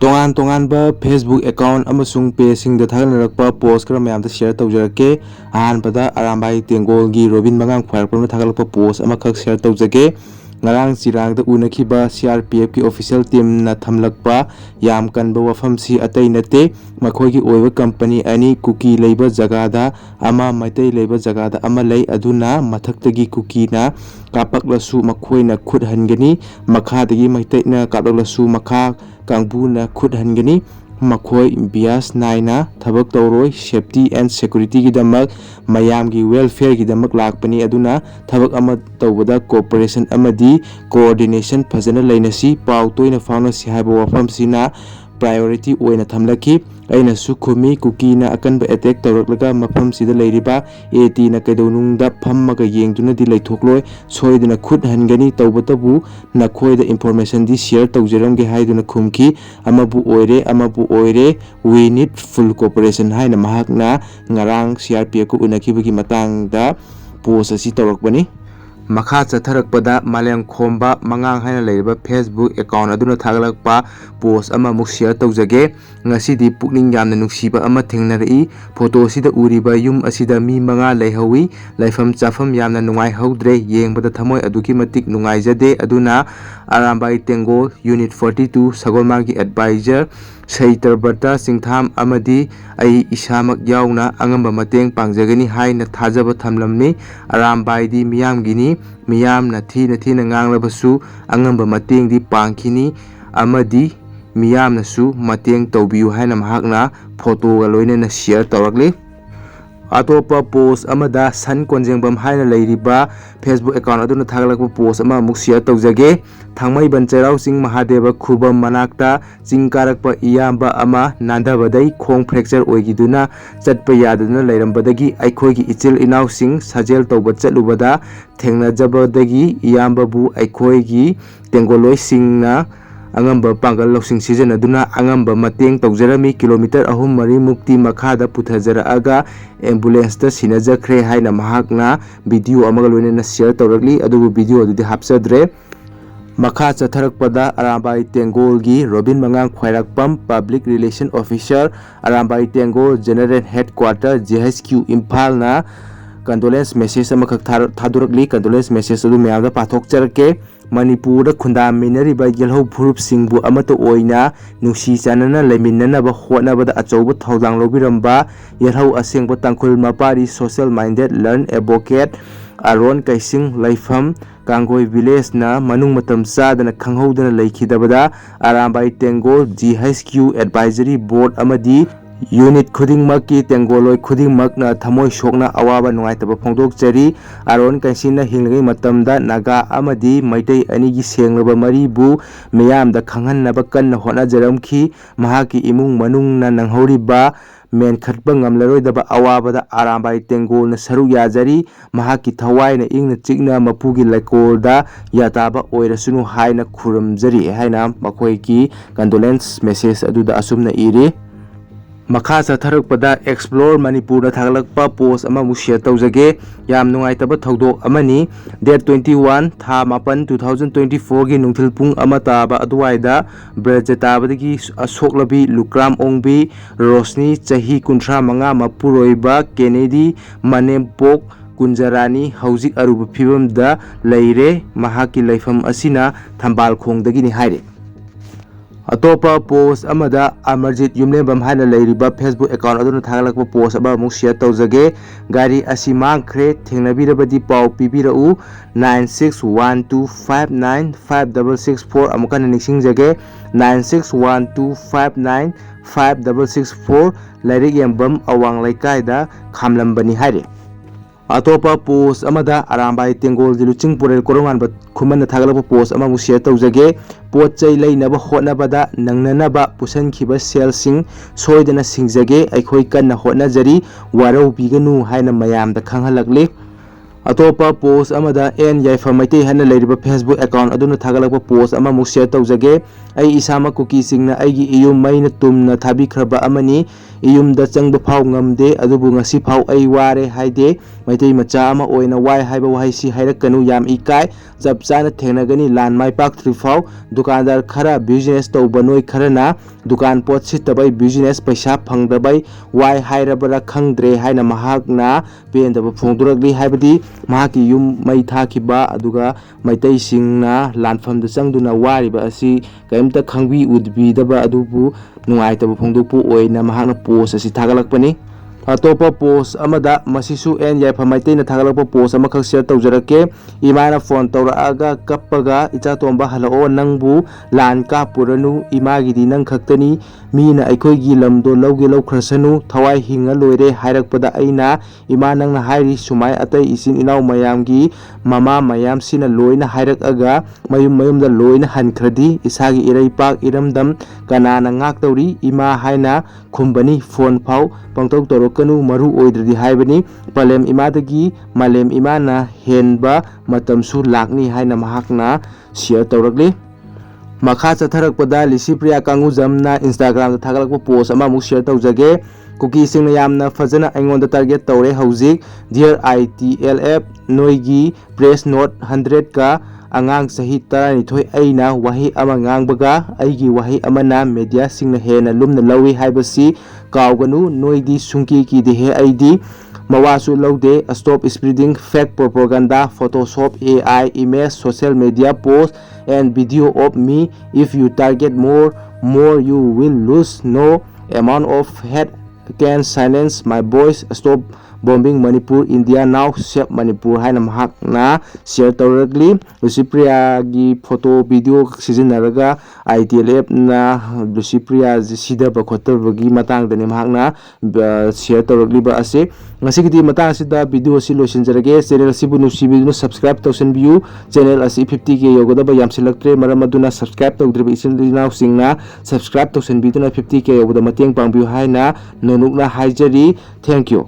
ꯇꯣꯉꯥꯟꯕ Facebook account amasung page-singda thagalarakpa post khara mayamda share tawjarake. Ahanbada Arambai Tengolgi Robin Mangang Khwairpurna thagalakpa post amakhak share tawjage. Ngarang Chirangda unakhiba CRPF ki official team na thamlakpa yam kanba wafamsi atai nate makhoigi oiba company ani cookie leiba jagada ama maitai leiba jagada ama lei aduna mathaktagi cookie na kapaklasu makhoina khut hangani makhadagi maitai na kapaklasu makha Kangbuna khut hangani makhoi bias naina thabak tawroi safety and security gi damak mayam gi welfare gi damak lakpani aduna thabak ama tawbada cooperation amadi coordination phajana lainasi pau toina faunasi haiba wafam sina priority oina thamlaki aina su khumi cookie na akanba attack tawraklaga mafam sida leiriba AT na kaidonungda phammaga yengduna di leithokloi soiduna khut hangani tawbatabu nakhoida information di share tawjaramge haiduna khumki amabu oire we need full cooperation haina mahakna ngarang CRPF ko unakibagi matangda post asi tawrakbani Makha chatharakpada Malem Khomba Mangang haina leiba Facebook account aduna thagalakpa post ama muk share tawjage ngasidi pukning yamna nungsiba ama thengnari photo sida uriba yum asida mi manga leihawi laifam chafam yamna nungai haudre yengbada thamoi aduki matik nungai jade aduna Arambai Tengol Unit 42 Sagolmagi advisor Seitar Barta Singtham amadi ai isamak yauna angamba mateng pangjagani haina thajaba thamlamni Arambai di miyam gini miyam na thina nganglabasu angamba mateng di pangkhini amadi miyam nasu mateng tawbiu haina mahakna photo ga loinena share tawrakli Atopa post amada san konjengbam haina leiriba Facebook account aduna thagalakpa post ama muk share tawjage thangmai banchairau sing mahadeva khubam manakta chingkarakpa iyamba ama nandabadai khong fracture oigiduna chatpa yaduna leirambadagi aikhoigi ichil inau sing sajel tawba chatlubada thengnajabadagi iyamba bu aikhoigi tengoloi singna angamba pangal losing season aduna angamba mateng tawjarami kilometer ahum mari mukti makhada puthajara aga ambulance ta sinajakre haina mahakna video amaga loinena share tawrakli adubu video adudi hapsadre Makha chatharakpada Arambai Tengolgi Robin Mangang Khwairakpam Public Relation Officer Arambai Tengol General Headquarter JHQ Imphal na condolence message amakak thadurakli condolence message adu mayamda pathokjarake Manipur khunda minariba yelho phurup singbu amato oina nungsi chanana leminanaba hotnabada achouba thodang lobiramba yelho asengba tangkhul mapari social minded learn advocate Aron Kaising Laifam Kangoi village na manung matam sadana khanghodana leikhidabada Arambai Tengol GHQ advisory board amadi Unit khudingmakki tengoloi khudingmakna thamoi sokna awaba nungaitaba phongdokjari Aron Kaisina hinglgai matamda naga amadi maitai anigi senglaba maribu meyamda khanghanaba kanna hotnajaramkhi mahaki imung manungna nanghoriba men khatpa ngamlaroidaba awabada Arambai Tengol na saru yajari mahaki thawaina ingna chikna mapugi laikolda yataba oirasunu haina khuramjari haina makhoiki condolence message aduda asumna iri Makha chatharakpada explore Manipur na thagalakpa post ama mu share tawjage yam nungaitaba thodok amani date 21 tha 8 2024 gi nungthil pung ama taba aduwaida brajatabadagi asoklabi lukram ongbi rosni chahi 35 mapuroiba Kennedy Manempok Kunjarani hauzik aruba phibamda leire mahaki laifam asina thambal khongdagi ni haire Atopa post amada Amarjit Yumlembam haina leiriba Facebook account aduna thagalakpa post aba muk share tawjage gari asi mangkhre thengnabirabadi pau pibirau 9612595664 amukana nixingjage 9612595664 lairik yambam awang laikaida khamlambani haire Atopa post amada Arambai Tengol diluching purel korongan bat khuman thagalakpa post ama mu share tawjage potchai leinaba hotnabada nangnanaba pusankhiba selsing soidana singjage aikhoi kanna hotnajari warau biganu haina mayamda khanghalakli अतोपा post अमदा N Yaipha Meitei हन लेरिबा Facebook account अदुना थागलकपा post अमा मुक share तौजगे आई इसामा cookie सिंगना आइगी इयुम मैना तुमना थाबिख्रबा अमनी इयुमदा चंगबा फाव ngamde अदुबु ngasi फाव आई वारे हाइदे मैते मचा अमा ओइना वाइ हाइबा वाइसी हाइरकनु याम इकाय जब चाना थेंगनगनी लान माइ पाक थ्रिफाव दुकानदार खरा बिजनेस तौबा नोइ खरना दुकान पोत सितबाई बिजनेस पैसा फंगदबाई वाइ हाइरबरा खंगद्रे हाइना महाकना पेंदबा फोंदुरगली हाइबदी महाकी युम मै थाखिबा अदुगा मैतै सिंगना लानफमदा चंगदुना वारिबा असि कैमता खंगबी उदबीदबा अदुबु नुआइतबा फोंदुपु ओइना महाकना पोस्ट असि थागलकपनी अतोपा पोस्ट अमदा मसिसु एन याइफा मैतेना थागलकपा पोस्ट अमखक शेयर तौजरके इमाना फोन तौरागा कप्पगा इचा तोंबा हलाओ नंगबु लान का पुरनु इमागिदी नंग खक्तनी मीना अखोइगी लमदो लौगे लौख्रसनु थवाई हिंगा लोइरे हाइरकपदा अइना इमा नंगना हाइरी सुमाय अतै इसिन इनाउ मयामगी ममा मयाम सिना लोइना हाइरकअगा मयुम मयुमदा लोइना हनख्रदी इसागी इरैपाक इरमदम कनाना ngakतौरी इमा हाइना खुंबनी फोन फाव पंगतौ तौरकनु मरु ओइद्रदी हाइबनी पलेम इमादगी मलेम इमाना हेनबा मतमसु लाकनी हाइना महाकना शेयर तौरकली मखा चथरकपदा लिसिप्रिया कांगुजमना इंस्टाग्राम थागलकपा पोस्ट अमा मुक शेयर तौजगे कुकी सिंगना यामना फजना अइंगोंदा टारगेट तौरे हौजिक डियर ITLF नोइगी प्रेस नोट 100 का अंगांग सही 12 अइना वही अमा ngangbगा अइगी वही अमना मीडिया सिंगना हेना लुमना लौई हाइबसी कावगनु नोइदी सुंकी की देहे अइदी मवासु लौदे stop spreading fake propaganda photoshop AI image social media post and video of me if you target more you will lose no amount of hate can silence my voice stop bombing Manipur India now save Manipur haina mahakna share tawragli Lucipriya gi photo video sizinaraga ITLF na Lucipriya sida ba khotar gi matang dani mahakna share tawragli ba ase ngasi gidi matang sida video si losinjarage channel sibu nusibiduna subscribe tawsan view channel asi 50k yogoda ba yamsilaktre maramaduna subscribe tawdriba isinlina singna subscribe tawsan biduna 50k yogoda mateng pangbiu haina nonukna haijari thank you